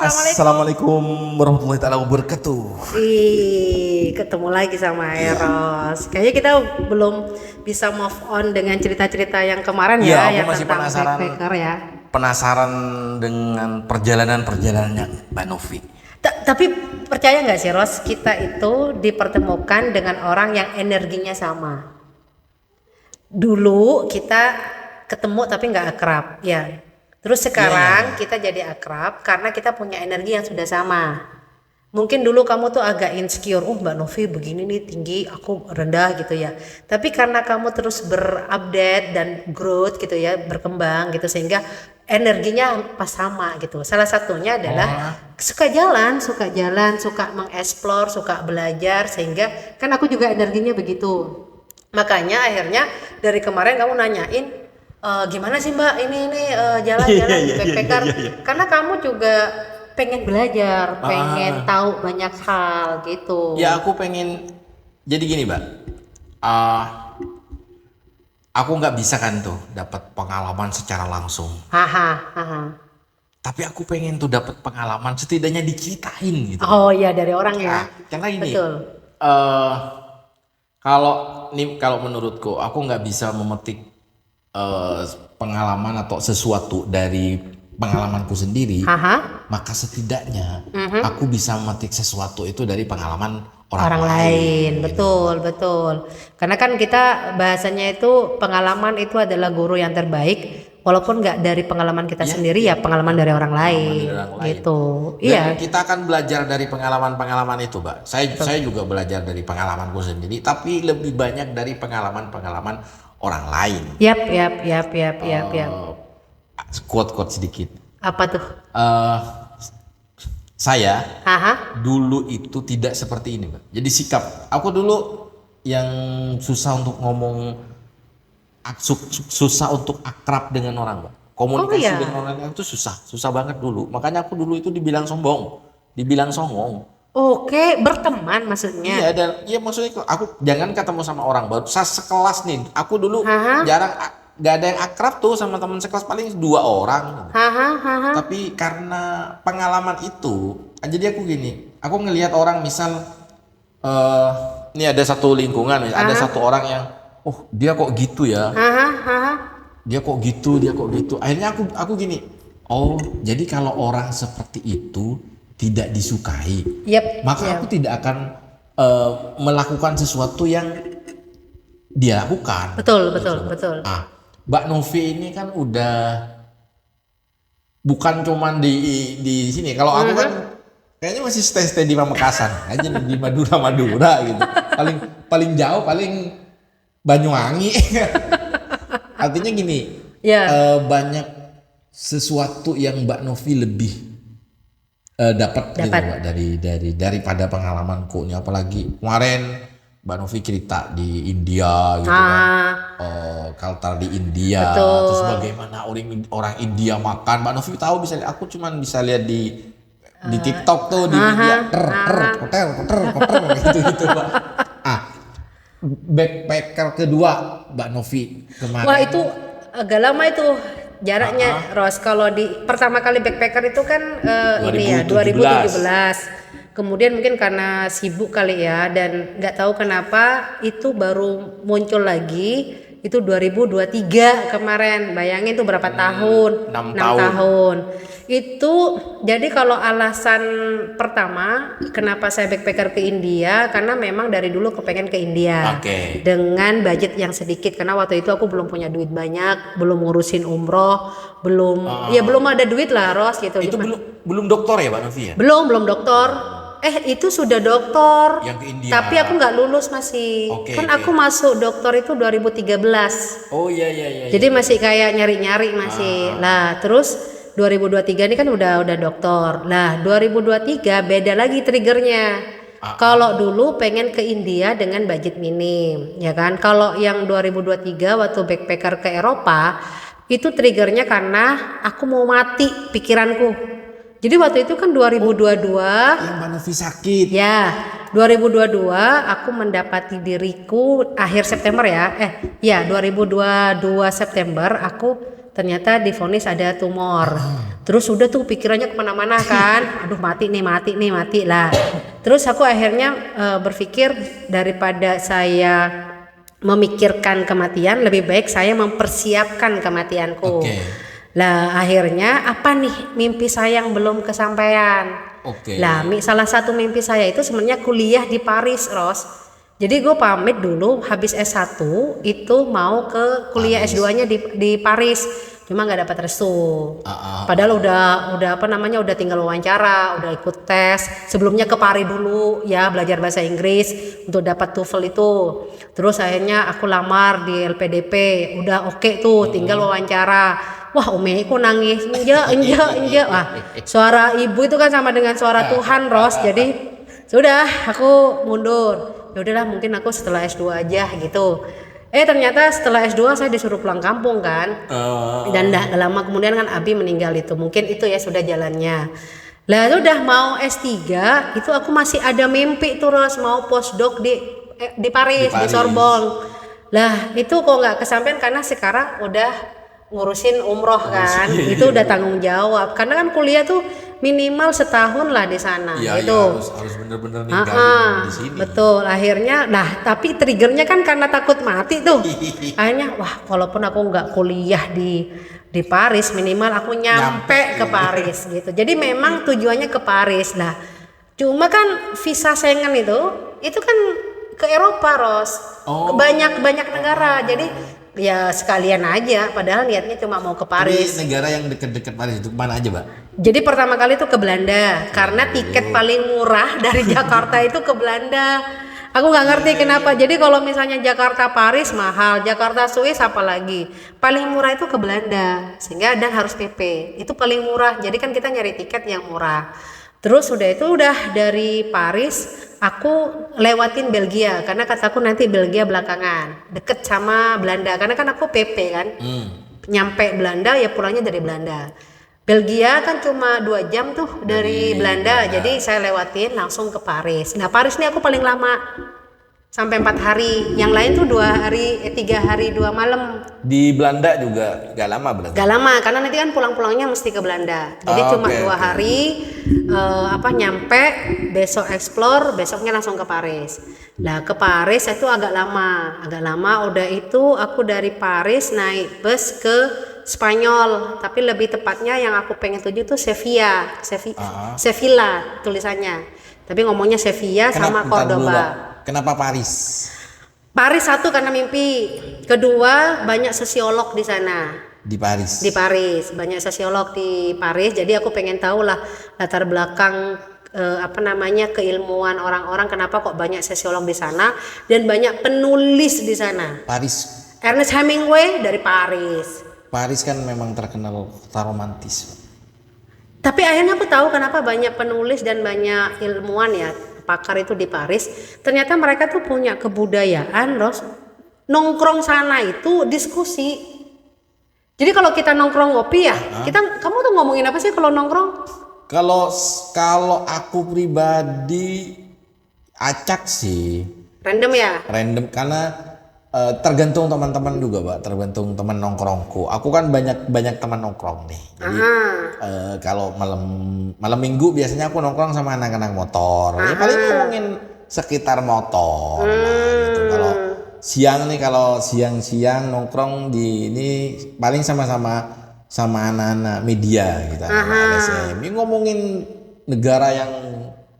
Assalamualaikum warahmatullahi taala wabarakatuh. Ketemu lagi sama Eros. Kayaknya kita belum bisa move on dengan cerita-cerita yang kemarin Iya, aku yang masih tentang penasaran. backpacker ya. Penasaran dengan perjalanan-perjalanannya Mbak Novi. Tapi percaya nggak sih Ros, kita itu dipertemukan dengan orang yang energinya sama. Dulu kita ketemu tapi nggak akrab, ya. Terus sekarang kita jadi akrab karena kita punya energi yang sudah sama. Mungkin dulu kamu tuh agak insecure, Mbak Novi begini nih tinggi, aku rendah gitu ya. Tapi karena kamu terus berupdate dan growth gitu ya, berkembang gitu sehingga energinya pas sama gitu. Salah satunya adalah suka jalan, suka mengeksplor, suka belajar sehingga kan aku juga energinya begitu. Makanya akhirnya dari kemarin kamu nanyain gimana sih Mbak ini jalan-jalan di backpacker karena kamu juga pengen belajar, pengen tahu banyak hal gitu. Ya aku pengen, jadi gini Mbak, aku nggak bisa kan tuh dapat pengalaman secara langsung. Tapi aku pengen tuh dapat pengalaman setidaknya diceritain gitu. Oh iya dari orang ya. Karena gini, Betul. kalau menurutku aku nggak bisa memetik pengalaman atau sesuatu dari pengalamanku sendiri, maka setidaknya aku bisa memetik sesuatu itu dari pengalaman orang lain. Betul. Karena kan kita bahasanya itu pengalaman itu adalah guru yang terbaik, walaupun nggak dari pengalaman kita sendiri ya pengalaman dari orang lain. Gitu. Dan kita akan belajar dari pengalaman-pengalaman itu, Mbak. Saya juga belajar dari pengalamanku sendiri, tapi lebih banyak dari pengalaman-pengalaman orang lain. Yap. Quote sedikit. Apa tuh? Saya dulu itu tidak seperti ini, Mbak. Jadi sikap aku dulu yang susah untuk ngomong, susah untuk akrab dengan orang, Mbak. Komunikasi dengan orang itu susah banget dulu. Makanya aku dulu itu dibilang sombong, dibilang songong. Oke, berteman maksudnya. Iya, dan iya maksudnya aku jangan ketemu sama orang baru. Saya sekelas nih, aku dulu jarang, gak ada yang akrab tuh sama teman sekelas, paling 2 orang. Tapi karena pengalaman itu, jadi aku gini, aku ngelihat orang misal, ini ada satu lingkungan, ada satu orang yang, oh dia kok gitu ya, dia kok gitu. Akhirnya aku gini, oh jadi kalau orang seperti itu tidak disukai, maka aku tidak akan melakukan sesuatu yang dia lakukan. Betul. Mbak Novi ini kan udah bukan cuman di sini. Kalau aku kan kayaknya masih stay di Pamekasan aja, di Madura gitu. Paling jauh paling Banyuwangi. Artinya gini, banyak sesuatu yang Mbak Novi lebih dapat gitu, Mbak, daripada pengalamanku ini. Apalagi kemarin Mbak Novi cerita di India gitu kan, culture di India. Betul. Terus bagaimana orang India makan. Mbak Novi tahu, aku cuman bisa lihat di TikTok tuh, di media koter gitu Mbak. Backpacker kedua Mbak Novi kemarin. Wah itu agak lama itu jaraknya, Ros. Kalau di pertama kali backpacker itu kan 2017. Kemudian mungkin karena sibuk kali ya, dan nggak tahu kenapa itu baru muncul lagi itu 2023 kemarin. Bayangin tuh berapa tahun? 6 tahun. Itu jadi kalau alasan pertama kenapa saya backpacker ke India, karena memang dari dulu kepengen ke India dengan budget yang sedikit, karena waktu itu aku belum punya duit banyak, belum ngurusin umroh, belum ada duit lah, Ros gitu. Itu belum doktor ya Mbak Novi ya? Belum doktor. Itu sudah doktor. Yang ke India. Tapi aku nggak lulus masih. Aku masuk doktor itu 2013. Oh iya. Jadi masih kayak nyari-nyari masih. Lah terus 2023 ini kan udah doktor. Lah 2023 beda lagi triggernya. Kalau dulu pengen ke India dengan budget minim, ya kan? Kalau yang 2023 waktu backpacker ke Eropa itu triggernya karena aku mau mati pikiranku. Jadi waktu itu kan 2022 yang Mbak Novi sakit. Ya, 2022 aku mendapati diriku akhir September 2022 September aku ternyata divonis ada tumor. Terus udah tuh pikirannya kemana-mana kan, aduh mati lah. Terus aku akhirnya berpikir daripada saya memikirkan kematian, lebih baik saya mempersiapkan kematianku. Lah akhirnya apa nih mimpi saya yang belum kesampaian. Lah salah satu mimpi saya itu sebenarnya kuliah di Paris, Ros. Jadi gue pamit dulu habis S1 itu mau ke kuliah S2-nya di Paris. Cuma nggak dapat restu. Padahal udah udah tinggal wawancara, udah ikut tes. Sebelumnya ke Paris dulu ya belajar bahasa Inggris untuk dapat TOEFL itu. Terus akhirnya aku lamar di LPDP, udah oke tuh, tinggal wawancara. Wah, umiku nangis, enggak. Wah, suara ibu itu kan sama dengan suara Tuhan, Ros. Jadi sudah aku mundur. Ya udahlah, mungkin aku setelah S2 aja gitu. Ternyata setelah S2 saya disuruh pulang kampung kan. Dan gak lama kemudian kan Abi meninggal itu. Mungkin itu ya sudah jalannya. Lah udah mau S3 itu aku masih ada mimpi tuh Ros, mau postdoc di Paris, di Sorbonne. Lah itu kok nggak kesampaian karena sekarang udah ngurusin umroh kan. Itu udah tanggung jawab. Karena kan kuliah tuh minimal setahun lah di sana gitu. Ya, harus bener-bener ninggalin di sini. Betul, akhirnya tapi triggernya kan karena takut mati tuh. Akhirnya walaupun aku nggak kuliah di Paris, minimal aku nyampe ke Paris gitu. Jadi memang tujuannya ke Paris lah. Cuma kan visa Schengen itu kan ke Eropa, Ros. Banyak negara. Jadi ya sekalian aja, padahal niatnya cuma mau ke Paris. Ini negara yang deket-deket Paris itu mana aja, Mbak? Jadi pertama kali itu ke Belanda, karena tiket paling murah dari Jakarta itu ke Belanda. Aku nggak ngerti kenapa. Jadi kalau misalnya Jakarta Paris mahal, Jakarta Swiss apalagi, paling murah itu ke Belanda. Sehingga dan harus PP, itu paling murah. Jadi kan kita nyari tiket yang murah. Terus udah dari Paris aku lewatin Belgia karena kataku nanti Belgia belakangan deket sama Belanda karena kan aku PP kan. Nyampe Belanda ya pulangnya dari Belanda. Belgia kan cuma 2 jam tuh dari Belanda. Jadi saya lewatin langsung ke Paris. Nah Paris ini aku paling lama sampai 4 hari. Yang lain tuh 3 hari 2 malam. Di Belanda juga gak lama berarti? Gak lama karena nanti kan pulang-pulangnya mesti ke Belanda. Jadi cuma 2 hari nyampe, besok explore, besoknya langsung ke Paris. Nah ke Paris itu agak lama. Udah itu aku dari Paris naik bus ke Spanyol. Tapi lebih tepatnya yang aku pengen tuju tuh Sevilla tulisannya. Tapi ngomongnya Sevilla sama Cordoba. Kenapa Paris? Paris satu karena mimpi, kedua banyak sosiolog di sana. Di Paris banyak sosiolog di Paris, jadi aku pengen tahu lah latar belakang keilmuan orang-orang kenapa kok banyak sosiolog di sana dan banyak penulis di sana. Paris. Ernest Hemingway dari Paris. Paris kan memang terkenal kota romantis. Tapi akhirnya aku tahu kenapa banyak penulis dan banyak ilmuwan ya. Pakar itu di Paris, ternyata mereka tuh punya kebudayaan, Ros. Nongkrong sana itu diskusi. Jadi kalau kita nongkrong ngopi ya, kamu tuh ngomongin apa sih kalau nongkrong? Kalau aku pribadi acak sih. Random ya? Random karena tergantung teman-teman juga, Pak. Tergantung teman nongkrongku. Aku kan banyak teman nongkrong nih. Jadi kalau malam minggu biasanya aku nongkrong sama anak-anak motor. Ya paling ngomongin sekitar motor. Gitu. Kalau siang nongkrong di ini paling sama anak-anak media gitu. LSM. Ini ngomongin negara yang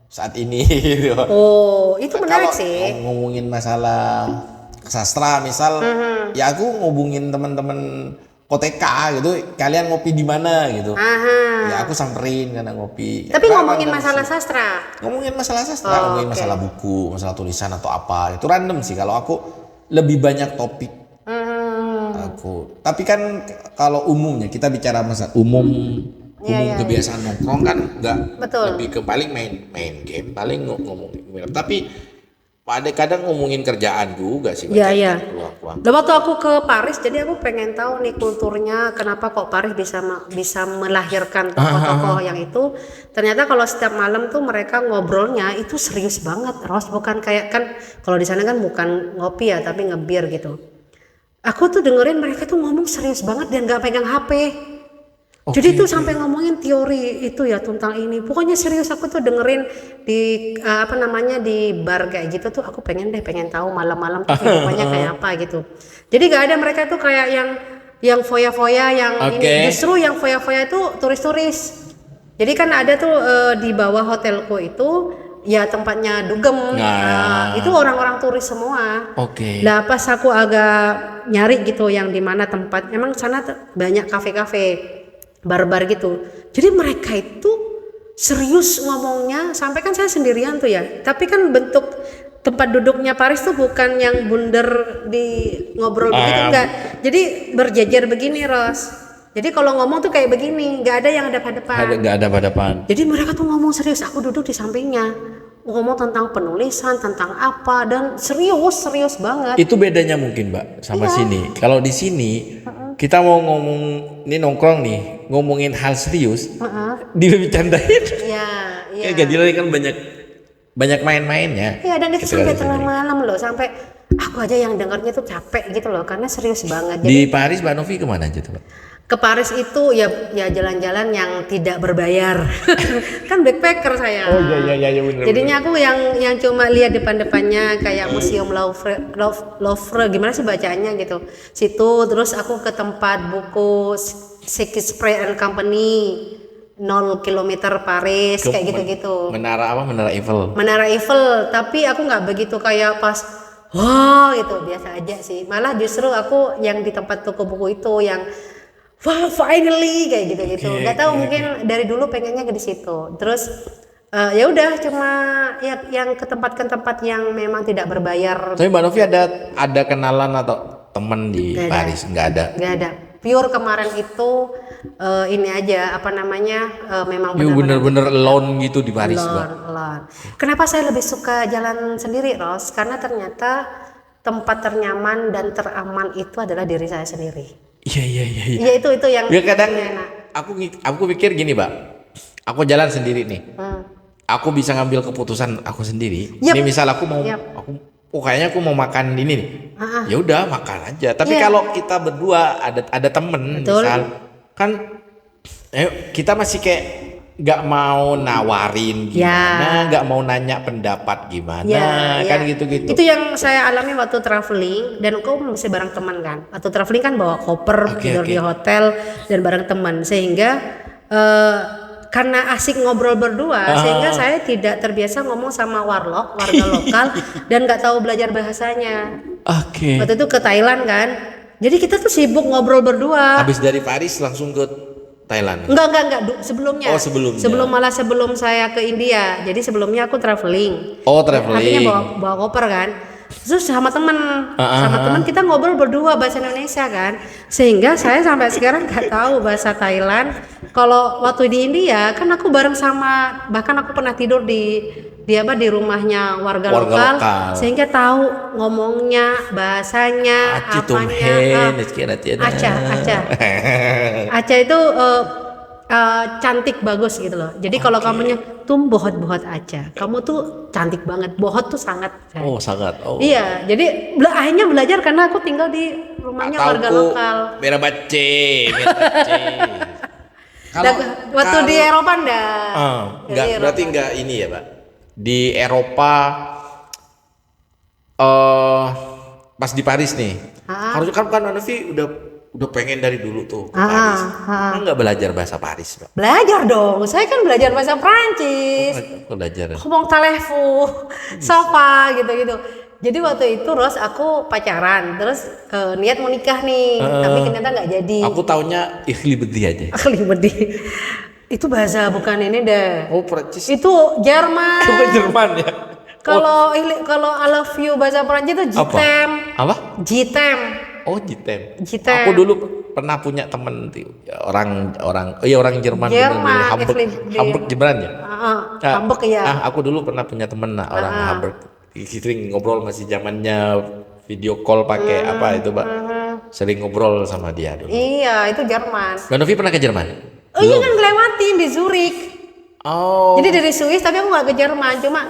saat ini. Gitu. Oh, itu menarik sih. Ngomongin masalah sastra misal, ya aku ngubungin teman-teman koteka gitu, kalian ngopi di mana gitu. Ya aku samperin karena ngopi. Tapi ngomongin masalah sastra. Ngomongin masalah masalah buku, masalah tulisan atau apa. Itu random sih kalau aku lebih banyak topik. Tapi kan kalau umumnya kita bicara masalah umum kebiasaan nongkrong kan enggak. Lebih ke paling main game, paling ngomongin. Tapi kadang ngomongin kerjaan juga sih. Iya. Waktu aku ke Paris, jadi aku pengen tahu nih kulturnya, kenapa kok Paris bisa melahirkan tokoh-tokoh yang itu. Ternyata kalau setiap malam tuh mereka ngobrolnya itu serius banget, Ros. Bukan kayak kan kalau di sana kan bukan ngopi ya, tapi ngebir gitu. aku tuh dengerin mereka tuh ngomong serius banget dan gak pegang HP. Jadi tuh sampai ngomongin teori itu ya tentang ini. Pokoknya serius, aku tuh dengerin di di bar kayak gitu tuh, aku pengen tahu malam-malam tuh kehidupannya kayak apa gitu. Jadi gak ada, mereka tuh kayak yang foya-foya yang ini. Justru yang foya-foya itu turis-turis. Jadi kan ada tuh di bawah hotelku itu ya tempatnya dugem. Itu orang-orang turis semua. Nah pas aku agak nyari gitu yang di mana tempat, emang sana banyak kafe-kafe, bar-bar gitu. Jadi mereka itu serius ngomongnya, sampai kan saya sendirian tuh ya. Tapi kan bentuk tempat duduknya Paris tuh bukan yang bundar di ngobrol begitu, enggak. Jadi berjejer begini, Ros. Jadi kalau ngomong tuh kayak begini, nggak ada yang hadap-hadapan. Jadi mereka tuh ngomong serius, aku duduk di sampingnya. Ngomong tentang penulisan, tentang apa, dan serius banget. Itu bedanya mungkin, Mbak, sama sini. Kalau di sini kita mau ngomong, ini nongkrong nih, ngomongin hal serius, dibercandain. Iya. Kayak Gadila kan banyak main-mainnya. Iya, dan itu sampai tengah malam loh, sampai aku aja yang dengarnya tuh capek gitu loh, karena serius banget. Di Paris, Mbak Novi kemana aja tuh, Mbak? Ke Paris itu ya jalan-jalan yang tidak berbayar. Kan backpacker saya. Oh iya benar. Jadinya aku yang cuma lihat depan-depannya kayak Museum Louvre, gimana sih bacanya gitu. Situ terus aku ke tempat buku Shakespeare and Company 0 km Paris kayak gitu-gitu. Menara apa? Menara Eiffel. Menara Eiffel, tapi aku nggak begitu kayak pas wow gitu, biasa aja sih. Malah justru aku yang di tempat toko buku itu yang wah finally kayak gitu-gitu. Nggak tahu mungkin dari dulu pengennya ke di situ. Terus ya udah cuma ya yang ke tempat yang memang tidak berbayar. Tapi Mbak Novi ada kenalan atau teman di Paris? Nggak ada. Pure kemarin itu ini aja memang bener-bener alone gitu di Paris, Mbak. Alone. Kenapa saya lebih suka jalan sendiri, Ros? Karena ternyata tempat ternyaman dan teraman itu adalah diri saya sendiri. Iya. Iya itu yang ya kadang aku pikir gini, Mbak. Aku jalan sendiri nih. Aku bisa ngambil keputusan aku sendiri. Ini misal aku mau kayaknya aku mau makan ini nih. Ya udah makan aja. Tapi kalau kita berdua ada temen, misal kan kita masih kayak nggak mau nawarin gimana, nggak mau nanya pendapat gimana, kan gitu-gitu. Itu yang saya alami waktu traveling, dan aku masih bareng teman kan. Waktu traveling kan bawa koper, tidur di hotel dan bareng teman, sehingga karena asik ngobrol berdua, sehingga saya tidak terbiasa ngomong sama warga lokal dan nggak tahu belajar bahasanya. Waktu itu ke Thailand kan, jadi kita tuh sibuk ngobrol berdua. Habis dari Paris langsung ke Thailand? Enggak, sebelumnya. Sebelumnya. Sebelum saya ke India. Jadi sebelumnya aku traveling. Traveling. Artinya bawa koper kan. Terus sama teman kita ngobrol berdua bahasa Indonesia kan. Sehingga saya sampai sekarang nggak tahu bahasa Thailand. Kalau waktu di India kan aku bareng bahkan aku pernah tidur di rumahnya warga lokal, sehingga tahu ngomongnya, bahasanya, Aceh itu cantik bagus gitu loh. Jadi kalau kamunya tuh bohot Aceh, kamu tuh cantik banget. Bohot tuh sangat. Sangat. Iya, jadi akhirnya belajar karena aku tinggal di rumahnya warga lokal. Merah bace. Waktu di Eropa berarti enggak ini ya, Pak. Di Eropa pas di Paris nih. Harusnya kan Novi udah pengen dari dulu tuh ke Paris. Enggak belajar bahasa Paris, Pak? Belajar dong. Saya kan belajar bahasa Prancis. Belajar. Ngomong talefu, sofa gitu-gitu. Jadi waktu itu Ros aku pacaran, terus niat mau nikah nih, tapi ternyata nggak jadi. Aku taunya ikhli bedi aja. Ikhli bedi. Itu bahasa bukan ini deh. Prancis. Itu Jerman. Jerman ya. Kalau I love you bahasa Prancis itu Jitem. Apa? Jitem. Jitem. Aku dulu pernah punya temen orang Jerman. Hamburg Jerman ya. Hamburg ya. Aku dulu pernah punya temen orang Hamburg. Sering ngobrol masih zamannya video call pakai apa itu, Pak. Sering ngobrol sama dia dulu. Iya, itu Jerman. Mbak Novi pernah ke Jerman? Iya kan ngelewatin di Zurich. Oh. Jadi dari Swiss, tapi aku nggak ke Jerman, cuma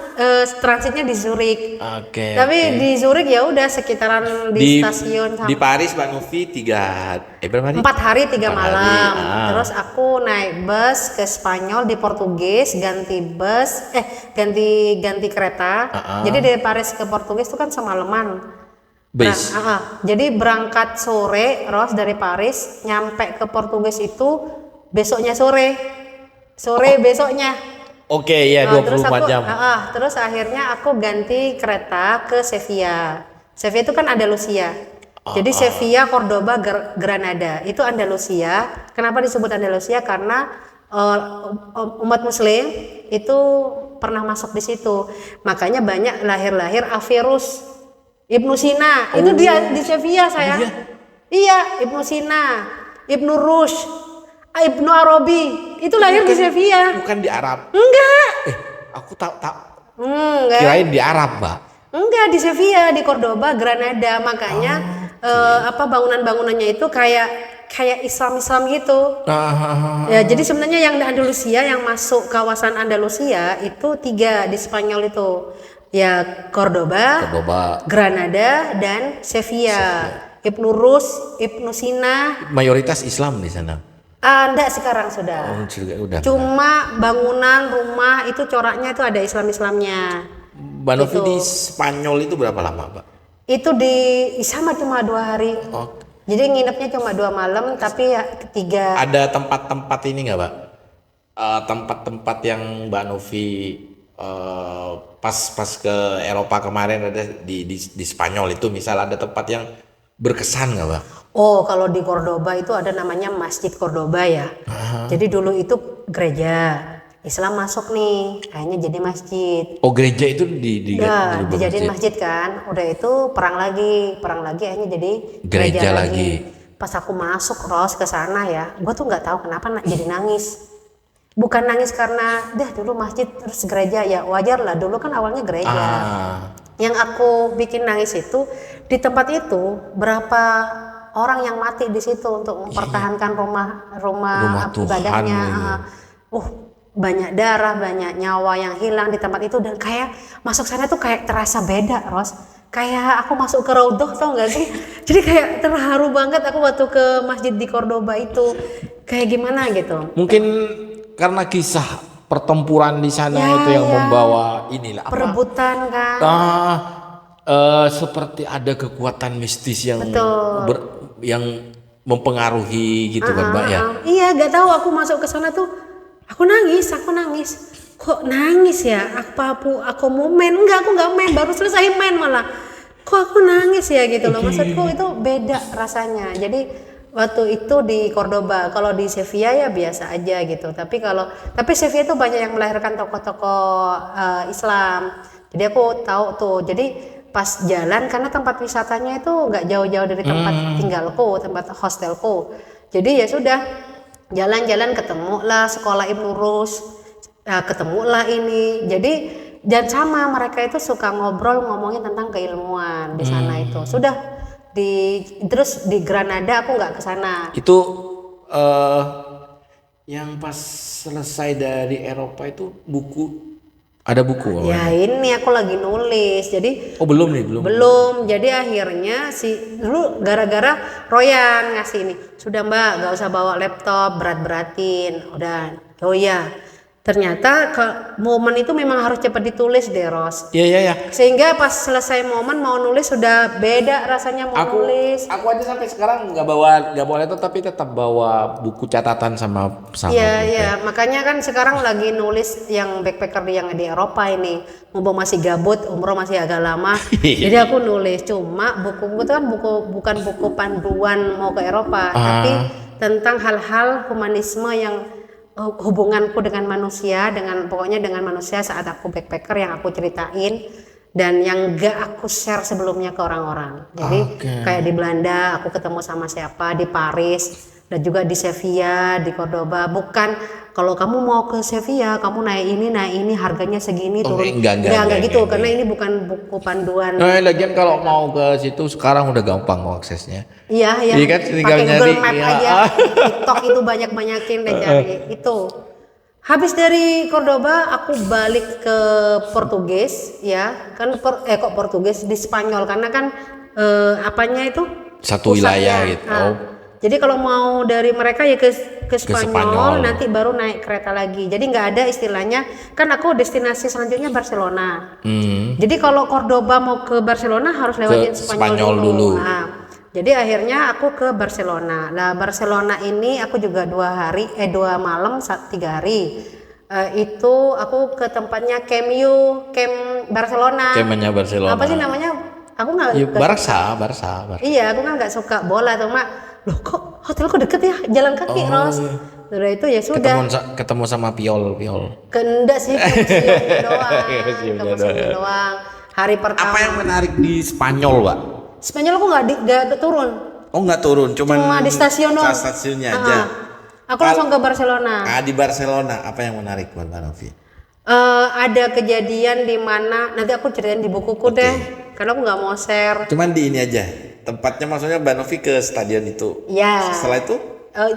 transitnya di Zurich. Oke. Tapi di Zurich ya udah sekitaran di stasiun. Di Paris Mbak Novi berapa hari? 4 hari 3 malam. Ah. Terus aku naik bus ke Spanyol di Portugis, ganti kereta. Jadi dari Paris ke Portugis itu kan semalaman. Bis. Jadi berangkat sore, Ros, dari Paris, nyampe ke Portugis itu besoknya sore. Besoknya. Oke, ya 24 jam. Terus akhirnya aku ganti kereta ke Sevilla. Sevilla itu kan Andalusia. Jadi Sevilla, Cordoba, Granada itu Andalusia. Kenapa disebut Andalusia? Karena umat Muslim itu pernah masuk di situ. Makanya banyak lahir Averroes, Ibnu Sina. Itu dia di Sevilla, sayang. Iya, Ibnu Sina, Ibnu Rushd, Ibnu Arabi itu lahir di Sevilla. Bukan di Arab. Enggak. Aku tak kirain di Arab, Mbak. Enggak, di Sevilla, di Cordoba, Granada. Makanya bangunan-bangunannya itu kayak Islam gitu. Ya, jadi sebenarnya yang di Andalusia, yang masuk kawasan Andalusia itu 3 di Spanyol itu. Ya, Cordoba, Granada, dan Sevilla. Ibnu Rushd, Ibnu Sina. Mayoritas Islam di sana. Enggak, sekarang sudah. Udah. Cuma bangunan rumah itu coraknya itu ada Islamnya. Mbak Novi di Spanyol itu berapa lama, Mbak? Itu sama cuma 2 hari. Jadi nginepnya cuma 2 malam, tapi ya ketiga. Ada tempat-tempat ini nggak, Mbak? Tempat-tempat yang Mbak Novi pas ke Eropa kemarin ada di Spanyol itu, misal ada tempat yang berkesan nggak, Mbak? Oh, kalau di Cordoba itu ada namanya Masjid Cordoba ya. Jadi dulu itu gereja. Islam masuk nih, akhirnya jadi masjid. Oh, gereja itu dijadiin masjid kan. Udah itu perang lagi akhirnya jadi gereja lagi. Pas aku masuk Ros ke sana ya, gue tuh nggak tahu kenapa jadi nangis. Bukan nangis karena dulu masjid terus gereja, ya wajar lah, dulu kan awalnya gereja. Yang aku bikin nangis itu di tempat itu berapa orang yang mati di situ untuk mempertahankan rumah ibadahnya. Banyak darah, banyak nyawa yang hilang di tempat itu, dan kayak masuk sana tuh kayak terasa beda, Ros. Kayak aku masuk ke Raudhah, tau gak sih? Jadi kayak terharu banget aku waktu ke masjid di Cordoba itu. Kayak gimana gitu. Mungkin karena kisah pertempuran di sana itu yang membawa inilah perebutan kan. Seperti ada kekuatan mistis yang yang mempengaruhi gitu kan, Mbak ya. Iya, gak tahu aku masuk ke sana tuh aku nangis. Kok nangis ya? Aku mau main? Enggak, aku nggak main, baru selesai main malah. Kok aku nangis ya gitu loh. Maksudku itu beda rasanya. Jadi waktu itu di Cordoba, kalau di Sevilla ya biasa aja gitu. Tapi Sevilla itu banyak yang melahirkan tokoh-tokoh Islam. Jadi aku tahu tuh. Jadi pas jalan, karena tempat wisatanya itu nggak jauh-jauh dari tempat tinggalku, tempat hostelku. Jadi ya sudah, jalan-jalan ketemulah sekolah Ibnu Rushd, ketemulah ini. Jadi dan sama mereka itu suka ngomongin tentang keilmuan di sana itu. Sudah terus di Granada aku nggak ke sana. Itu yang pas selesai dari Eropa itu ada buku. Ya ini aku lagi nulis. Jadi belum. Jadi akhirnya dulu gara-gara Royan ngasih ini. Sudah Mbak, nggak usah bawa laptop, berat-beratin. Udah. Oh ya. Ternyata momen itu memang harus cepat ditulis deh, Ros. Iya. Sehingga pas selesai momen mau nulis sudah beda rasanya nulis. Aku aja sampai sekarang nggak bawa laptop, tapi tetap bawa buku catatan sama. Iya. Makanya kan sekarang lagi nulis yang backpacker yang di Eropa ini. Mumpung masih gabut, umroh masih agak lama. Jadi aku nulis. Cuma buku itu kan bukan buku panduan mau ke Eropa, tapi tentang hal-hal humanisme yang hubunganku dengan manusia, pokoknya dengan manusia saat aku backpacker yang aku ceritain dan yang gak aku share sebelumnya ke orang-orang. Jadi kayak di Belanda aku ketemu sama siapa, di Paris, dan juga di Sevilla, di Cordoba. Bukan kalau kamu mau ke Sevilla, kamu naik ini harganya segini turun. Enggak gitu, karena ini bukan buku panduan. Nah, lagian kalau mau ke situ sekarang udah gampang mau aksesnya. Iya. Kan tinggal pakai nyari. Google Map aja. TikTok itu banyakin deh cari itu. Habis dari Cordoba aku balik ke Portugis ya kan kok Portugis di Spanyol karena kan apanya itu Satu pusatnya. wilayah gitu. Nah, jadi kalau mau dari mereka ya ke Spanyol, Spanyol. nanti baru naik kereta lagi. Jadi nggak ada istilahnya kan aku destinasi selanjutnya Barcelona. Jadi kalau Cordoba mau ke Barcelona harus lewatin Spanyol dulu. Nah, jadi akhirnya aku ke Barcelona. Nah Barcelona ini aku juga 2 malam 3 hari. Itu aku ke tempatnya Camp Barcelona. Campnya Barcelona. Apa sih namanya? Aku nggak. Ya, Barca. Iya, aku kan nggak suka bola tuh mak. Loh kok hotelku deket ya, jalan kaki Ros. Udah itu ya sudah. Ketemu sama Piol. Kendak sih, ke museum doang. Hari pertama. Apa yang menarik di Spanyol, Pak? Spanyol aku nggak turun. Oh, nggak turun, cuma di stasiun doang. Stasiunnya aja. Aku langsung ke Barcelona. Di Barcelona apa yang menarik buat Mbak Novi? Ada kejadian di mana nanti aku ceritain di bukuku deh, karena aku nggak mau share. Cuman di ini aja, tempatnya maksudnya Mbak Novi ke stadion itu. Ya. Setelah itu?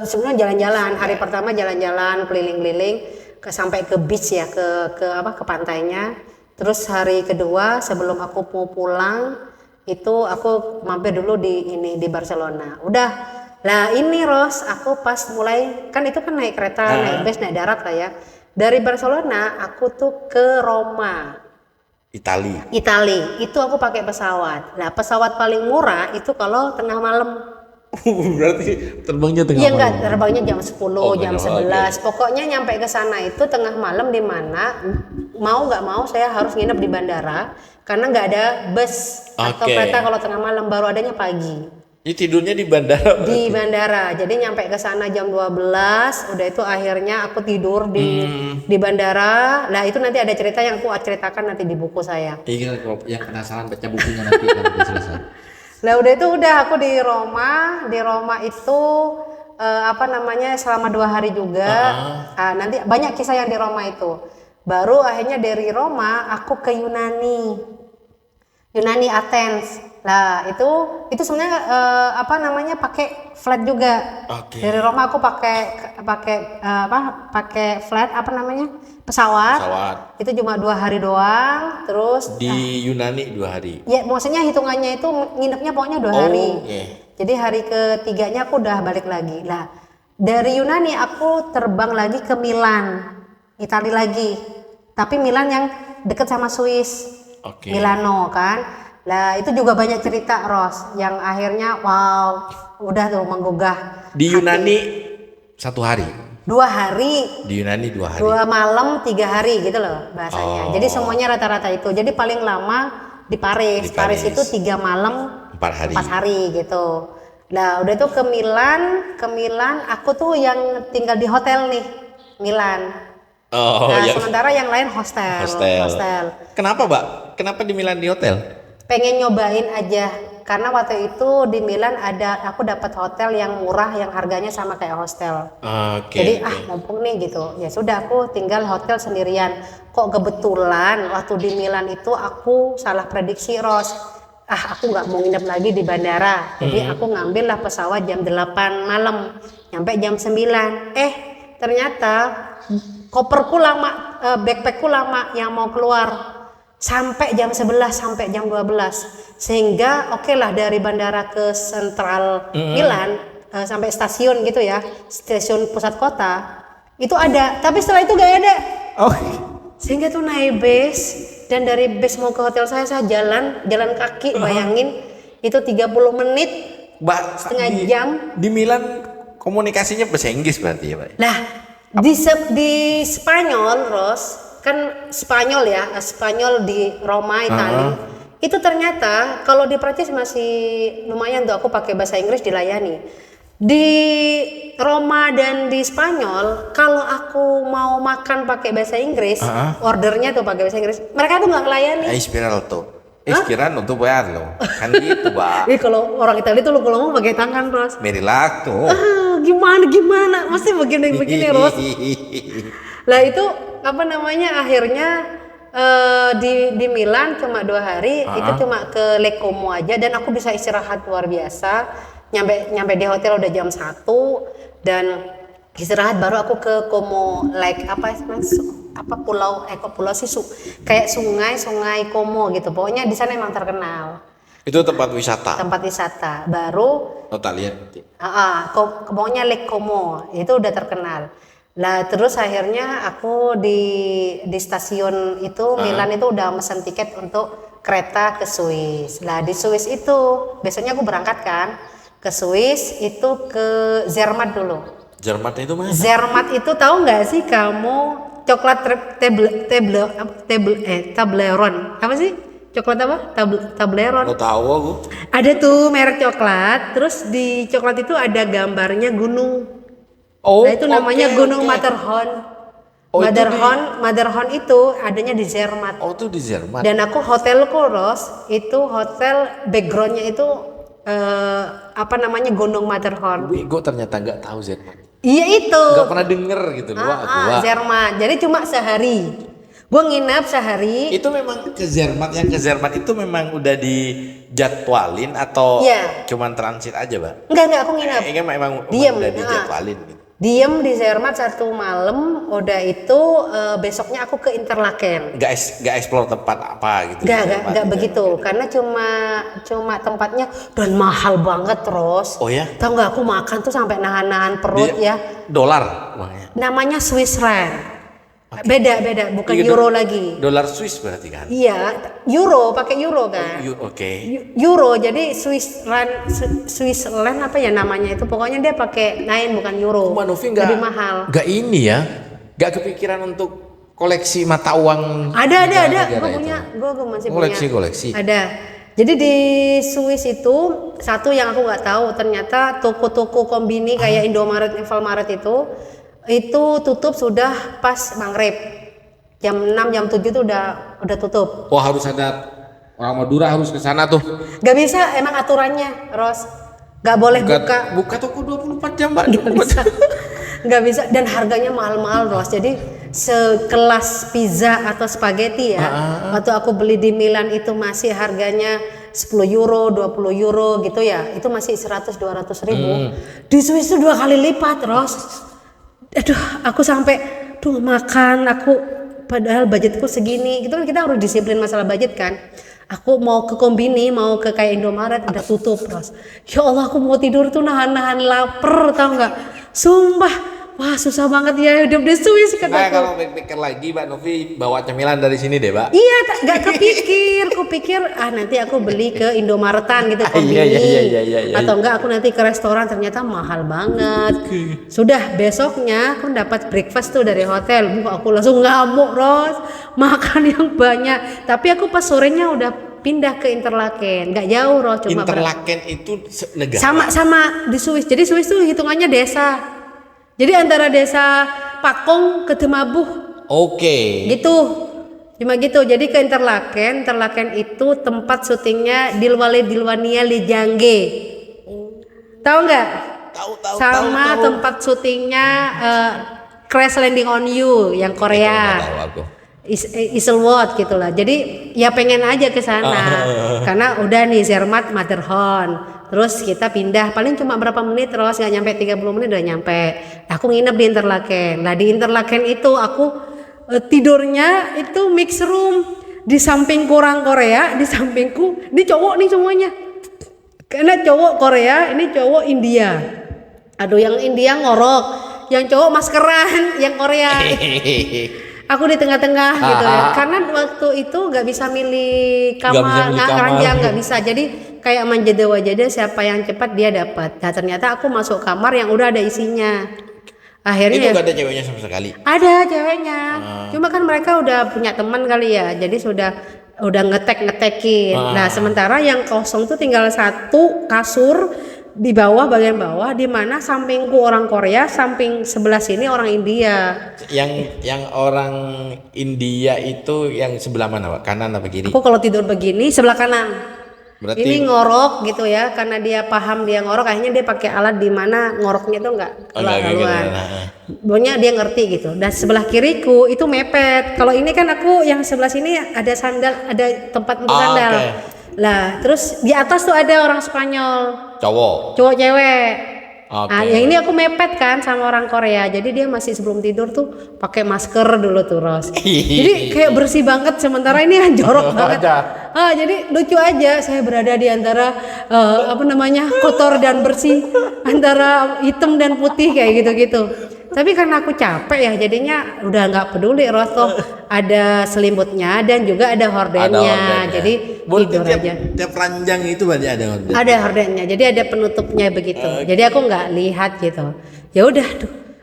Sebenarnya jalan-jalan. Hari pertama jalan-jalan keliling-keliling sampai ke beach ya, ke pantainya. Terus hari kedua sebelum aku mau pulang itu aku mampir dulu di Barcelona. Udah. Lah ini Ros, aku pas mulai kan itu kan naik kereta, naik bus, naik darat lah ya. Dari Barcelona aku tuh ke Roma. Itali. Itu aku pakai pesawat. Nah, pesawat paling murah itu kalau tengah malam. Berarti terbangnya tengah Iya malam. enggak, terbangnya jam 10, jam 11. Pokoknya nyampe ke sana itu tengah malam di mana mau nggak mau saya harus nginep di bandara karena nggak ada bus atau kereta kalau tengah malam, baru adanya pagi. Ini tidurnya di bandara berarti? Di bandara. Jadi nyampe ke sana jam 12, udah itu akhirnya aku tidur di bandara. Nah, itu nanti ada cerita yang aku ceritakan nanti di buku saya. Iya, yang penasaran baca bukunya nanti kan udah selesai. Nah udah aku di Roma itu selama 2 hari juga. Nah, nanti banyak kisah yang di Roma itu. Baru akhirnya dari Roma aku ke Yunani Athens. Nah itu sebenarnya pakai flight juga. Dari Roma aku pakai flight pesawat. Itu cuma 2 hari doang. Terus di Yunani 2 hari. Ya maksudnya hitungannya itu nginepnya pokoknya 2 hari. Jadi hari ketiganya aku udah balik lagi. Nah dari Yunani aku terbang lagi ke Milan, Italia lagi. Tapi Milan yang deket sama Swiss. Milano kan. Nah itu juga banyak cerita Ros yang akhirnya wow udah tuh menggugah. Di Yunani 1 hari. 2 hari. Di Yunani 2 hari. 2 malam 3 hari gitu loh bahasanya. Jadi semuanya rata-rata itu. Jadi paling lama di Paris. Paris itu 3 malam 4 hari gitu. Nah udah tuh ke Milan aku tuh yang tinggal di hotel nih Milan. Sementara yang lain hostel. Kenapa Mbak? Kenapa di Milan di hotel? Pengen nyobain aja karena waktu itu di Milan aku dapat hotel yang murah yang harganya sama kayak hostel. Jadi mumpung nih gitu. Ya sudah aku tinggal hotel sendirian. Kok kebetulan waktu di Milan itu aku salah prediksi Ros. Aku nggak mau nginep lagi di bandara. Jadi aku ngambil lah pesawat jam 8 malam. Nyampe jam 9. Ternyata koperku lama, backpackku lama yang mau keluar. Sampai jam 11 sampai jam 12 sehingga lah dari bandara ke sentral Milan sampai stasiun gitu ya, stasiun pusat kota itu ada, tapi setelah itu gak ada. Sehingga tuh naik bus dan dari bus mau ke hotel saya jalan kaki, bayangin itu 30 menit Mbak, setengah jam. Di Milan komunikasinya bahasa Inggris berarti ya Pak? Nah di Spanyol Ros kan Spanyol di Roma Italia itu ternyata kalau di Prancis masih lumayan tuh aku pakai bahasa Inggris dilayani. Di Roma dan di Spanyol kalau aku mau makan pakai bahasa Inggris ordernya tuh pakai bahasa Inggris, mereka tuh nggak ngelayani. Ispiran untuk bayar loh kan gitu Mbak. Kalau orang Italia tuh kalau mau pakai tangan Ros. Merilakto. Gimana mesti begini Ros. Lah itu akhirnya di Milan cuma 2 hari. Itu cuma ke Lake Como aja dan aku bisa istirahat luar biasa. Nyampe di hotel udah jam 1 dan Istirahat baru aku ke Como like pulau kok pulau sih kayak sungai Como gitu. Pokoknya di sana emang terkenal. Itu tempat wisata. Tempat wisata. Baru tak lihat. pokoknya Lake Como itu udah terkenal. Lah terus akhirnya aku di stasiun itu Milan itu udah mesen tiket untuk kereta ke Swiss. Lah di Swiss itu besoknya aku berangkat kan ke Swiss itu ke Zermatt dulu. Zermatt itu mana? Zermatt itu tahu nggak sih kamu coklat Toblerone apa sih? Coklat apa? Toblerone. Lo tahu aku. Ada tuh merek coklat, terus di coklat itu ada gambarnya gunung. Nah itu namanya Gunung Matterhorn. Matterhorn itu adanya di Zermatt. Oh itu di Zermatt. Dan aku hotelku Ros, itu hotel backgroundnya itu Gunung Matterhorn. Gue ternyata nggak tahu Zermatt. Iya itu. Gak pernah denger gitu loh. Zermatt. Jadi cuma sehari. Gue nginap sehari. Itu memang ke Zermatt, yang ke Zermatt itu memang udah dijadwalin atau cuman transit aja, Mbak? Enggak, aku nginap. Memang udah dijadwalin gitu. Diem di Zermatt 1 malam, udah itu besoknya aku ke Interlaken. Gak explore tempat apa gitu. Gak begitu, karena cuma tempatnya dan mahal banget terus. Oh ya? Tahu nggak aku makan tuh sampai nahan-nahan perut ya. Dolar uangnya. Namanya Swiss franc. Beda, bukan euro lagi. Dolar Swiss berarti kan? Iya, euro, pakai euro kan? Euro, jadi Swiss land apa ya namanya itu? Pokoknya dia pakai lain bukan euro. Mbak Novi lebih mahal. Gak ini ya? Gak kepikiran untuk koleksi mata uang? Ada. Gue masih punya. Koleksi. Ada. Jadi di Swiss itu satu yang aku nggak tahu ternyata toko-toko kombini kayak Indomaret, Invalmaret itu tutup sudah pas maghrib jam 6 jam 7 itu udah tutup. Oh harus ada orang Madura harus ke sana tuh. Gak bisa emang aturannya Ros. Gak boleh buka toko 24 jam Mbak. Gak bisa dan harganya mahal-mahal Ros. Jadi sekelas pizza atau spaghetti ya. Waktu aku beli di Milan itu masih harganya 10 euro, 20 euro gitu ya. Itu masih 100-200 ribu. Di Swiss itu 2 kali lipat Ros. Aduh, aku sampai makan aku padahal budgetku segini. Gitu kan kita harus disiplin masalah budget kan. Aku mau ke kombini, mau ke kayak Indomaret udah tutup terus. Ya Allah, aku mau tidur tuh nahan-nahan lapar, tau nggak? Sumpah. Wah susah banget ya hidup di Swiss kataku. Kalau pikir lagi Mbak Novi bawa cemilan dari sini deh Mbak. Iya gak kepikir. Kupikir nanti aku beli ke Indomaretan gitu kombini. Iya. Atau enggak aku nanti ke restoran ternyata mahal banget. Sudah besoknya aku dapat breakfast tuh dari hotel. Aku langsung ngamuk Ros. Makan yang banyak. Tapi aku pas sorenya udah pindah ke Interlaken. Gak jauh Ros. Cuma Interlaken itu negara? Sama di Swiss. Jadi Swiss tuh hitungannya desa. Jadi antara desa Pakong ke Demabuh. Oke. Gitu. Cuma gitu. Jadi ke Interlaken itu tempat syutingnya Dilwania Lijangge. Tahu nggak? Tahu. Sama tempat syutingnya Crash Landing on You yang Korea. Tahu aku. Isleworth gitulah. Jadi ya pengen aja ke sana. Karena udah nih Zermatt Matterhorn. Terus kita pindah paling cuma berapa menit terus nggak nyampe 30 menit udah nyampe. Aku nginep di Interlaken. Nah di Interlaken itu aku tidurnya itu mix room. Di sampingku orang Korea, di sampingku ini cowok nih semuanya. Karena cowok Korea, ini cowok India. Aduh yang India ngorok, yang cowok maskeran, yang Korea. Aku di tengah-tengah gitu ya. Karena waktu itu nggak bisa milih kamar, ranjang nggak bisa. Jadi kayak manjada wajada siapa yang cepat dia dapat. Nah ternyata aku masuk kamar yang udah ada isinya. Akhirnya itu nggak ada ceweknya sama sekali. Ada ceweknya. Cuma kan mereka udah punya teman kali ya. Jadi udah ngetekin. Nah sementara yang kosong tuh tinggal satu kasur di bawah bagian bawah di mana sampingku orang Korea, samping sebelah sini orang India. Yang orang India itu yang sebelah mana, Pak? Kanan apa kiri? Aku kalau tidur begini sebelah kanan. Berarti ini ngorok gitu ya, karena dia paham dia ngorok, akhirnya dia pakai alat di mana ngoroknya tuh enggak keluar. Pokoknya dia ngerti gitu. Dan sebelah kiriku itu mepet. Kalau ini kan aku yang sebelah sini ada sandal, ada tempat untuk sandal. Lah, terus di atas tuh ada orang Spanyol. Cowok Cewek. Nah, yang ini aku mepet kan sama orang Korea. Jadi dia masih sebelum tidur tuh pakai masker dulu tuh, Ros. Jadi kayak bersih banget, sementara ini kan jorok banget. Jadi lucu aja saya berada di antara kotor dan bersih, antara hitam dan putih kayak gitu-gitu. Tapi karena aku capek ya, jadinya udah nggak peduli, Ros. Toh ada selimutnya dan juga ada hordennya. Jadi tidur aja. Tiap ranjang itu berarti ada horden. Ada hordennya, jadi ada penutupnya begitu. Jadi aku nggak lihat gitu. Ya udah,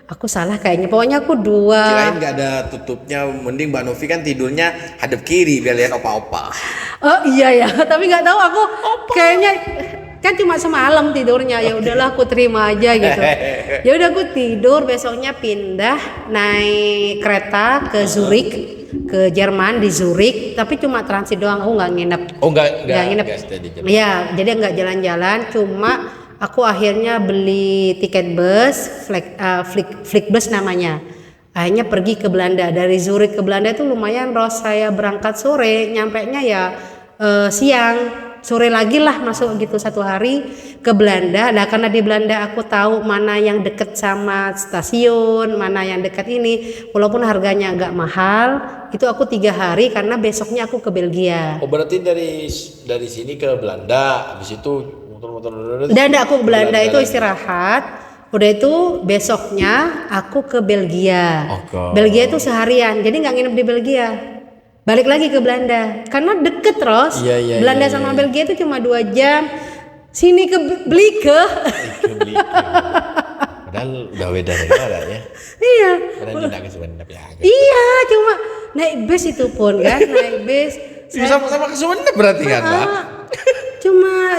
aku salah kayaknya. Pokoknya aku Kirain nggak ada tutupnya, mending Mbak Novi kan tidurnya hadap kiri biar lihat opa-opa. Oh iya ya, tapi nggak tahu aku kayaknya kan cuma semalam tidurnya. Ya udahlah, aku terima aja gitu. Ya udah, aku tidur, besoknya pindah naik kereta ke Zurich, ke Jerman, di Zurich, tapi cuma transit doang, aku nggak nginep. Nggak nginep. Iya, jadi nggak jalan-jalan, cuma aku akhirnya beli tiket bus, Flixbus namanya. Akhirnya pergi ke Belanda. Dari Zurich ke Belanda itu lumayan, Ros. Saya berangkat sore, nyampenya ya siang, sore lagi lah masuk gitu, 1 hari ke Belanda. Nah, karena di Belanda aku tahu mana yang deket sama stasiun, mana yang dekat ini, walaupun harganya agak mahal, itu aku 3 hari karena besoknya aku ke Belgia. Oh, berarti dari sini ke Belanda, habis itu muter-muter. Dan aku ke Belanda itu istirahat. Udah itu besoknya aku ke Belgia. Belgia itu seharian, jadi nggak nginep di Belgia. Balik lagi ke Belanda, karena deket, Ros. Belanda sama Belgia itu cuma 2 jam. Sini ke Blieke. Padahal udah beda negara ya. Iya. Iya, cuma naik bus itu pun kan, naik bus. Sama-sama ke Sumeneb berarti kan, Pak?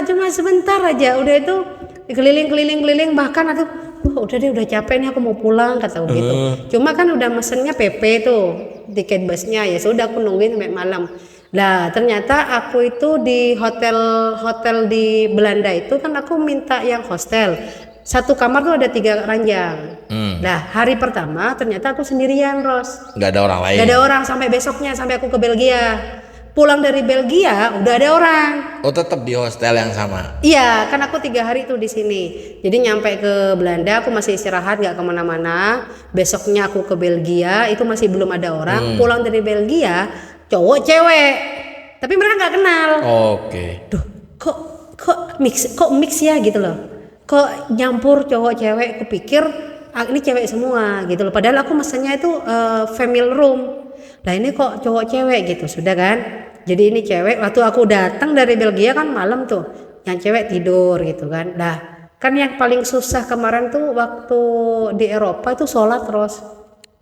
Cuma sebentar aja, udah itu keliling, bahkan udah deh, udah capek nih, aku mau pulang, kata gitu. Cuma kan udah mesennya PP tuh tiket busnya, ya sudah aku nungguin sampai malam. Nah, ternyata aku itu di hotel di Belanda itu kan aku minta yang hostel. 1 kamar tuh ada 3 ranjang. Nah, hari pertama ternyata aku sendirian, Ros. Nggak ada orang lain. Nggak ada orang sampai besoknya, sampai aku ke Belgia. Pulang dari Belgia udah ada orang. Oh, tetap di hostel yang sama? Iya, kan aku 3 hari tuh di sini. Jadi nyampe ke Belanda aku masih istirahat, nggak kemana-mana. Besoknya aku ke Belgia, itu masih belum ada orang. Pulang dari Belgia, cowok cewek, tapi mereka nggak kenal. Oke. Duh, kok mix ya gitu loh. Kok nyampur cowok cewek? Aku pikir ini cewek semua gitu loh. Padahal aku mesennya itu family room. Nah, ini kok cowok cewek gitu, sudah kan? Jadi ini cewek, waktu aku datang dari Belgia kan malam tuh, yang cewek tidur gitu kan. Nah, kan yang paling susah kemarin tuh waktu di Eropa itu sholat, terus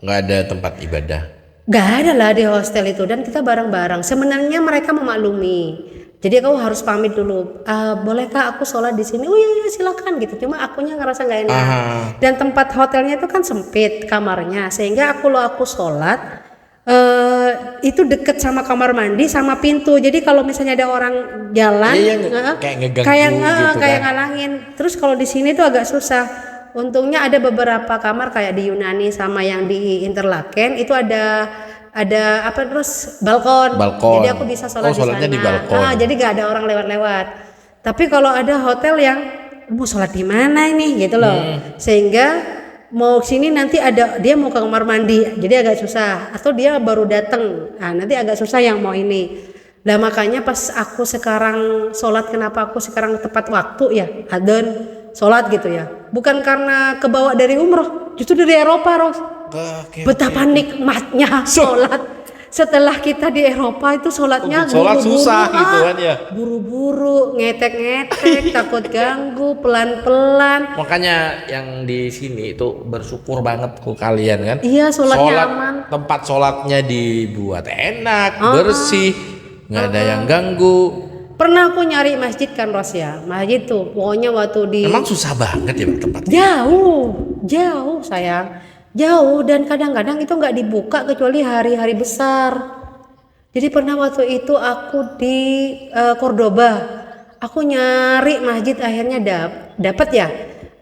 nggak ada tempat ibadah? Nggak ada lah di hostel itu, dan kita bareng-bareng. Sebenarnya mereka memaklumi, jadi aku harus pamit dulu. Bolehkah aku sholat di sini? Oh iya silakan gitu. Cuma akunya ngerasa nggak enak. Dan tempat hotelnya itu kan sempit kamarnya, sehingga aku sholat itu deket sama kamar mandi sama pintu. Jadi kalau misalnya ada orang jalan, kayak ngeganggu gitu kayak ngalangin. Terus kalau di sini tuh agak susah. Untungnya ada beberapa kamar kayak di Yunani sama yang di Interlaken itu ada terus balkon. Jadi aku bisa sholat di sana. Di balkon. Jadi gak ada orang lewat-lewat. Tapi kalau ada hotel yang mau sholat di mana ini gitu loh, sehingga mau sini nanti dia mau ke kamar mandi, jadi agak susah, atau dia baru datang, nanti agak susah yang mau ini. Nah, makanya pas aku sekarang sholat, kenapa aku sekarang tepat waktu ya, adzan sholat gitu ya, bukan karena kebawa dari umroh, justru dari Eropa, Ros. Betapa nikmatnya sholat. Setelah kita di Eropa itu sholatnya sholat susah gitu kan ya, buru-buru, ngetek-ngetek, takut ganggu, pelan-pelan. Makanya yang di sini itu bersyukur banget ku kalian kan. Iya, sholatnya aman. Tempat sholatnya dibuat enak, bersih, nggak ada yang ganggu. Pernah aku nyari masjid kan, Ros ya, masjid tuh pokoknya waktu di. Emang susah banget ya tempatnya. Jauh sayang. Jauh, dan kadang-kadang itu nggak dibuka kecuali hari-hari besar. Jadi pernah waktu itu aku di Cordoba, aku nyari masjid, akhirnya dapat ya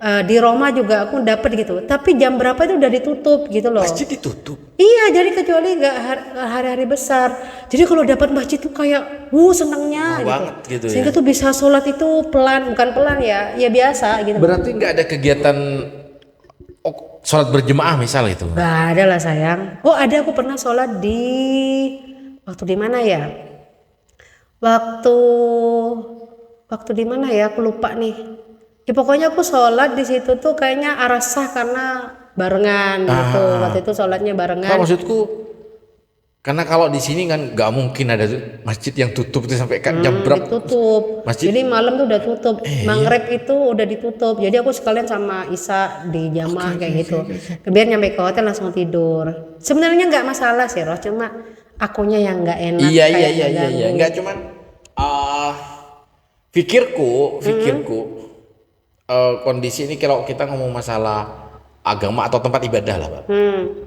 di Roma juga aku dapat gitu. Tapi jam berapa itu udah ditutup gitu loh. Masjid ditutup. Iya, jadi kecuali nggak hari-hari besar. Jadi kalau dapat masjid tuh kayak, senengnya gitu. Banget gitu Sehingga ya. tuh bisa sholat itu bukan pelan ya biasa gitu. Berarti nggak ada kegiatan sholat berjemaah misal itu? Nggak ada lah sayang. Oh ada, aku pernah sholat waktu di mana ya? Waktu di mana ya? Aku lupa nih. Ya pokoknya aku sholat di situ tuh kayaknya arasah karena barengan gitu. Waktu itu sholatnya barengan. Nah, maksudku karena kalau di sini kan nggak mungkin ada masjid yang tutup itu sampai jam berapa? Ditutup. Masjid. Jadi malam tuh udah tutup. Maghrib itu udah ditutup. Jadi aku sekalian sama Isa di jamaah kayak gitu. Biar nyampe ke hotel langsung tidur. Sebenarnya nggak masalah sih, Ros. Cuma akunya yang nggak enak. Iya. Nggak cuman pikirku kondisi ini kalau kita ngomong masalah agama atau tempat ibadah lah, Pak.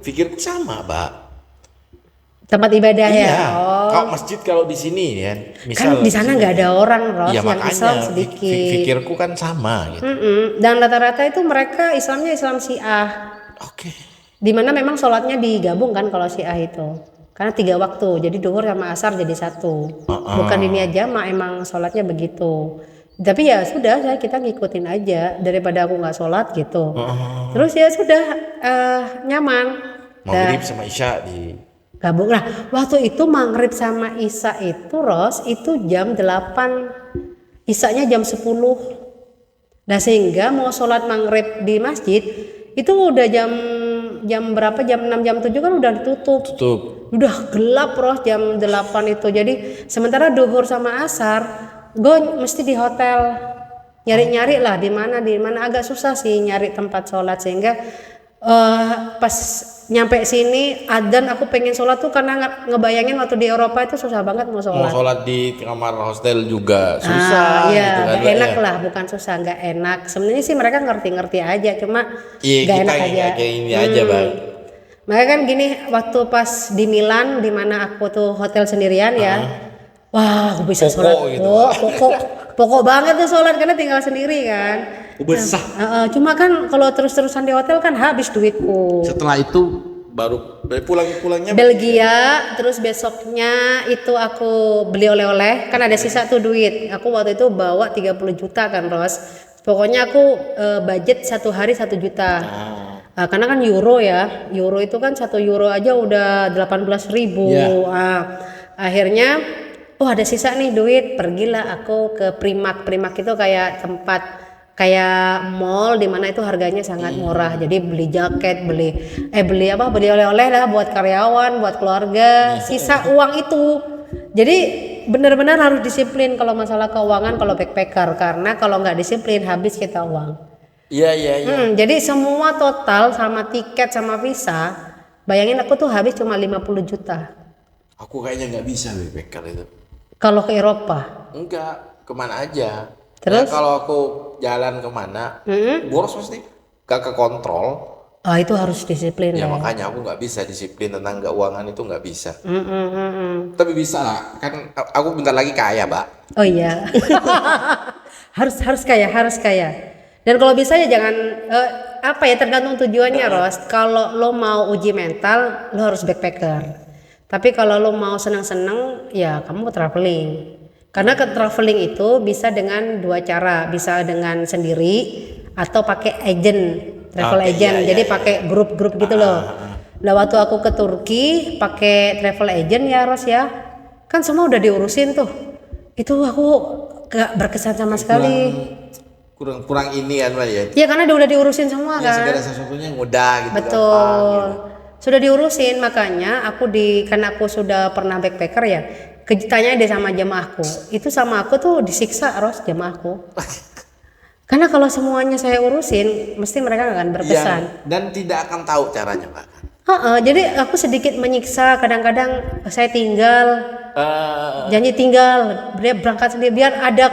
Pikirku sama, Pak. Tempat ibadah ya. Iya. Kalau masjid kalau di sini ya, misal kan di sana nggak ada orang, Ros, ya, yang Islam makanya sedikit. pikirku kan sama gitu. Dan rata-rata itu mereka Islamnya Islam Syiah. Oke. Dimana memang sholatnya digabung kan kalau Syiah itu. Karena 3 waktu, jadi duhur sama asar jadi satu. Bukan di niat jama, emang sholatnya begitu. Tapi ya sudah, kita ngikutin aja daripada aku nggak sholat gitu. Terus ya sudah nyaman. Maghrib sama Isya di Gabung. Nah, waktu itu maghrib sama Isya itu, Ros, itu jam 8, Isyanya jam 10. Nah sehingga mau sholat maghrib di masjid itu udah jam berapa, jam 6, jam 7 kan udah ditutup. Udah gelap, Ros, jam 8 itu. Jadi sementara duhur sama asar gue mesti di hotel nyari-nyari lah di mana agak susah sih nyari tempat sholat. Sehingga pas nyampe sini adzan aku pengen sholat tuh karena ngebayangin waktu di Eropa itu susah banget mau sholat. Mau sholat di kamar hostel juga susah iya, gitu kan. gak enak lah, bukan susah, nggak enak. Sebenarnya sih mereka ngerti-ngerti aja, cuma nggak enak aja. Kayak ini aja, Bang. Makanya kan gini, waktu pas di Milan di mana aku tuh hotel sendirian ya. Wah, aku bisa sholat gitu. Pokok banget tuh sholat karena tinggal sendiri kan. Besar. Cuma kan kalau terus-terusan di hotel kan habis duitku. Setelah itu baru pulangnya Belgia, terus besoknya itu aku beli oleh-oleh, kan ada sisa tuh duit. Aku waktu itu bawa 30 juta kan, Ros. Pokoknya aku budget 1 hari 1 juta. Karena kan euro ya, euro itu kan 1 euro aja udah 18.000. Akhirnya ada sisa nih duit, pergilah aku ke Primark. Primark itu kayak tempat kayak mall di mana itu harganya sangat murah. Jadi beli jaket, beli oleh-oleh lah buat karyawan, buat keluarga, sisa uang itu. Jadi benar-benar harus disiplin kalau masalah keuangan kalau backpacker, karena kalau nggak disiplin habis kita uang. Iya. Jadi semua total sama tiket sama visa, bayangin aku tuh habis cuma 50 juta. Aku kayaknya nggak bisa backpacker itu. Kalau ke Eropa? Enggak, kemana aja. Terus? Kalau aku jalan kemana, boros pasti gak kekontrol. Itu harus disiplin ya. Makanya aku nggak bisa disiplin tentang keuangan itu, nggak bisa. Tapi bisa lah, kan aku bentar lagi kaya, Mbak. Oh iya. harus kaya. Dan kalau bisa ya jangan tergantung tujuannya, Ros. Kalau lo mau uji mental, lo harus backpacker. Tapi kalau lo mau senang-senang, ya kamu traveling. Karena ke traveling itu bisa dengan 2 cara, bisa dengan sendiri atau pakai agent, travel agent. Jadi pakai grup-grup gitu loh. Nah waktu aku ke Turki pakai travel agent ya, Ros ya, kan semua udah diurusin tuh. Itu aku gak berkesan sama sekali. Kurang ini kan, Mbak ya. Iya karena udah diurusin semua kan. Segala sesuatunya mudah gitu. Betul. Sudah diurusin, makanya karena aku sudah pernah backpacker ya. Tanya deh sama jamaahku, itu sama aku tuh disiksa, Ros, jamaahku. Karena kalau semuanya saya urusin, mesti mereka gak akan berkesan. Dan tidak akan tahu caranya, Pak. Jadi aku sedikit menyiksa, kadang-kadang saya tinggal, janji tinggal, dia berangkat sendiri, biar ada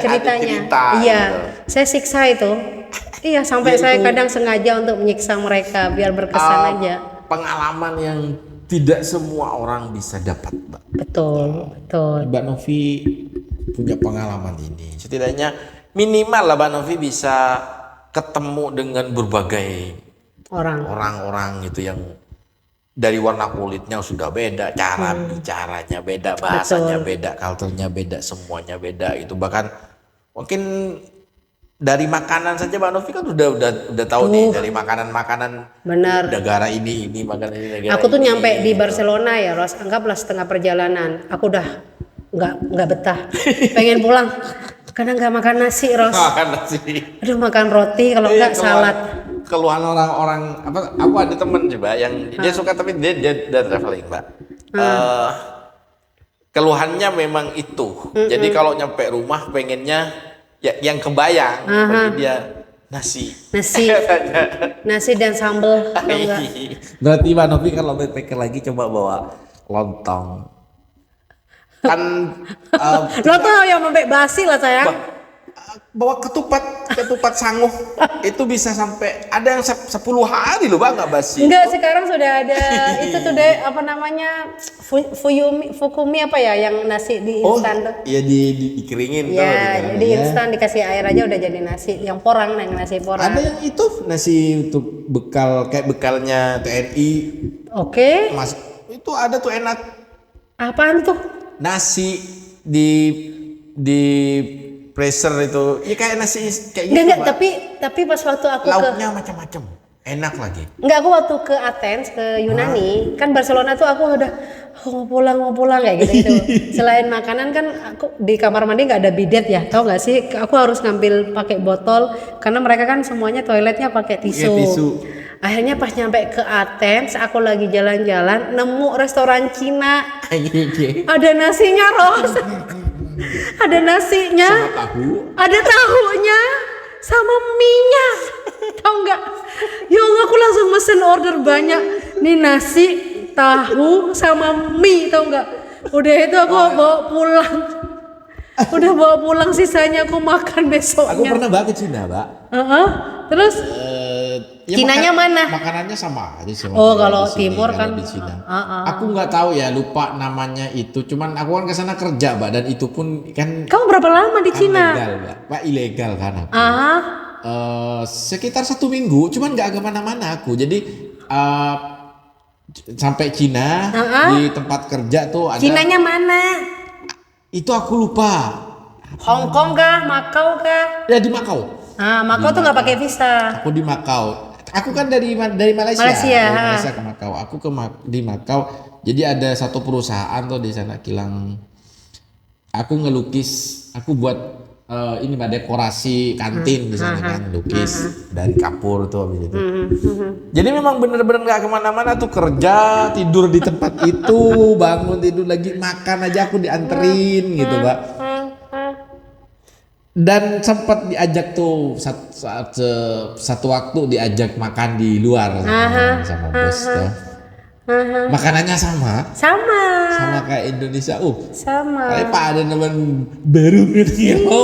ceritanya. Iya, gitu. Saya siksa itu. Iya, sampai saya kadang sengaja untuk menyiksa mereka, biar berkesan aja. Pengalaman yang tidak semua orang bisa dapat, Mbak. Betul. Mbak Novi punya pengalaman ini. Setidaknya minimal lah Mbak Novi bisa ketemu dengan berbagai orang-orang gitu yang dari warna kulitnya sudah beda, cara bicaranya beda, bahasanya beda, culture-nya beda, semuanya beda itu. Bahkan mungkin dari makanan saja Mbak Novi kan udah tahu nih dari makanan-makanan negara ini makanan ini negara. Aku tuh ini, nyampe di gitu. Barcelona ya, Ros, anggaplah setengah perjalanan. Aku udah nggak betah, pengen pulang karena nggak makan nasi, Ros. Makan nasi. Aduh, makan roti kalau nggak salad. Keluhan orang-orang apa? Aku ada temen coba yang dia suka tapi dia traveling Mbak. Keluhannya memang itu. Jadi kalau nyampe rumah pengennya ya yang kebayang bagi dia nasi dan sambal. Berarti Mbak Novi kalau backpacker lagi coba bawa lontong. Kan lontong yang sampai basi lah sayang. Bawa ketupat sanguh itu bisa sampai ada yang 10 hari loh Mbak nggak basi. Enggak, sekarang sudah ada itu tuh deh apa namanya fukumi apa ya yang nasi di instan tuh. Iya dikeringin tuh. Iya, di instan dikasih air aja udah jadi nasi yang porang, yang nasi porang. Ada yang itu nasi untuk bekal kayak bekalnya TNI. Oke. Mas itu ada tuh enak. Apaan tuh? Nasi di pressure itu ya kayak nasi kayak gitu. Enggak, tapi pas waktu aku lauknya macam-macam enak lagi. Enggak, aku waktu ke Athens ke Yunani kan Barcelona tuh aku udah mau pulang kayak gitu. Selain makanan kan aku di kamar mandi nggak ada bidet ya, tau nggak sih? Aku harus ngambil pakai botol karena mereka kan semuanya toiletnya pakai tisu. Akhirnya pas nyampe ke Athens aku lagi jalan-jalan nemu restoran Cina. Ada nasinya, Ros. Ada nasinya, sama tahu, ada tahunya, sama mie-nya, tau nggak? Ya aku langsung mesen order banyak. Nih nasi, tahu, sama mie, tau nggak? Udah itu aku bawa pulang. Udah bawa pulang, sisanya aku makan besoknya. Aku pernah banget ke Cina, Mbak. Terus? Ya Cinanya mana? Makanannya sama aja sih. Kalau timur kan di Cina. Aku nggak tahu ya, lupa namanya itu. Cuman aku kan kesana kerja, Mbak, dan itu pun kan. Kamu berapa lama di Cina? Ilegal, Mbak. Ilegal kan aku. Sekitar 1 minggu, cuman nggak kemana-mana aku. Jadi sampai Cina di tempat kerja tuh ada. Cinanya mana? Itu aku lupa. Hong Kong kah? Makau kah? Ya di Makau. Makau tuh nggak pakai visa. Aku di Makau. Aku kan dari Malaysia. Dari Malaysia ke Makau. Aku di Makau. Jadi ada satu perusahaan tuh di sana kilang. Aku ngelukis. Aku buat ini Mbak, dekorasi kantin di sana kan, lukis dari kapur tuh habis itu. Jadi memang bener-bener nggak kemana-mana tuh, kerja, tidur di tempat itu, bangun tidur lagi, makan aja aku dianterin gitu Mbak. Dan sempat diajak tuh satu waktu diajak makan di luar sama bos tuh. Makanannya sama kayak Indonesia. Sama. Tapi Pak ada teman baru gitu.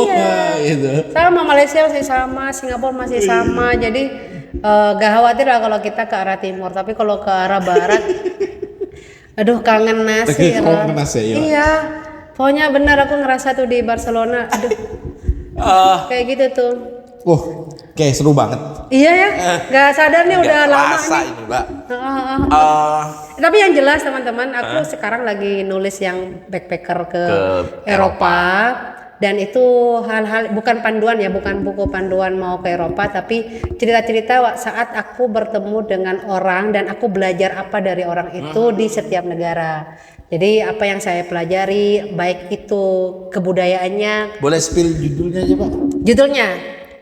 Gitu. Sama, Malaysia masih sama, Singapura masih sama. Jadi gak khawatir lah kalau kita ke arah timur. Tapi kalau ke arah barat, aduh kangen nasi. Iya. Pokoknya benar aku ngerasa tuh di Barcelona. Aduh. Kayak gitu tuh. Kayak seru banget. Iya ya, nggak sadar nih udah lama nih. Ini, Mbak. Tapi yang jelas teman-teman, aku sekarang lagi nulis yang backpacker ke Eropa. Dan itu hal-hal bukan panduan ya, bukan buku panduan mau ke Eropa, tapi cerita-cerita saat aku bertemu dengan orang dan aku belajar apa dari orang itu di setiap negara. Jadi apa yang saya pelajari, baik itu kebudayaannya. Boleh spill judulnya aja Pak? Judulnya?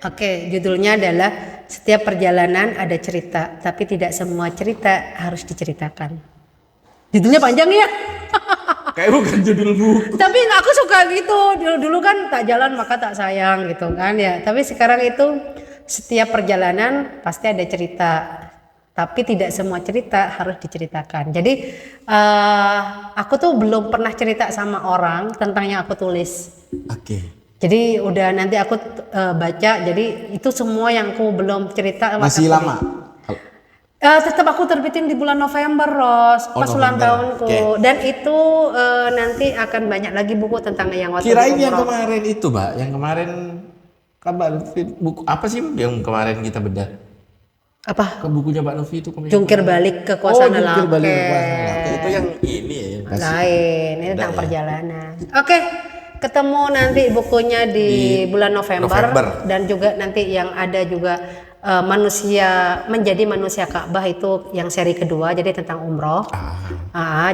Oke, judulnya adalah setiap perjalanan ada cerita, tapi tidak semua cerita harus diceritakan. Judulnya panjang ya? Kayak bukan judul buku. Tapi aku suka gitu. Dulu kan tak jalan maka tak sayang gitu kan ya. Tapi sekarang itu setiap perjalanan pasti ada cerita, tapi tidak semua cerita harus diceritakan. Jadi aku tuh belum pernah cerita sama orang tentang yang aku tulis. Oke. Jadi udah nanti aku baca, jadi itu semua yang aku belum cerita. Masih lama? Tetap aku terbitin di bulan November, Ros, pas ulang tahunku. Okay. Dan itu nanti akan banyak lagi buku tentang yang waktu kirain yang kemarin itu Mbak, yang kemarin Mbak Novi, buku apa sih yang kemarin kita bedah? Apa? Ke bukunya Mbak Novi itu Jungkir balik kekuasaan Jungkir balik lelaki. kekuasaan lelaki. Itu yang ini ya. Yang Lain, ini tentang perjalanan. Oke, ketemu nanti bukunya di bulan November dan juga nanti yang ada juga manusia menjadi manusia Ka'bah itu yang seri kedua, jadi tentang umroh.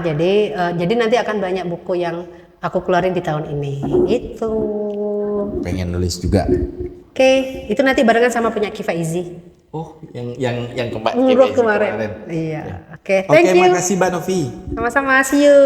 Jadi nanti akan banyak buku yang aku keluarin di tahun ini. Itu. Pengen nulis juga. Oke, itu nanti barengan sama punya Kifa Izi. Oh, yang Umroh kemarin. Iya. Oke, thank you. Makasih Mbak Novi. Sama-sama, see you.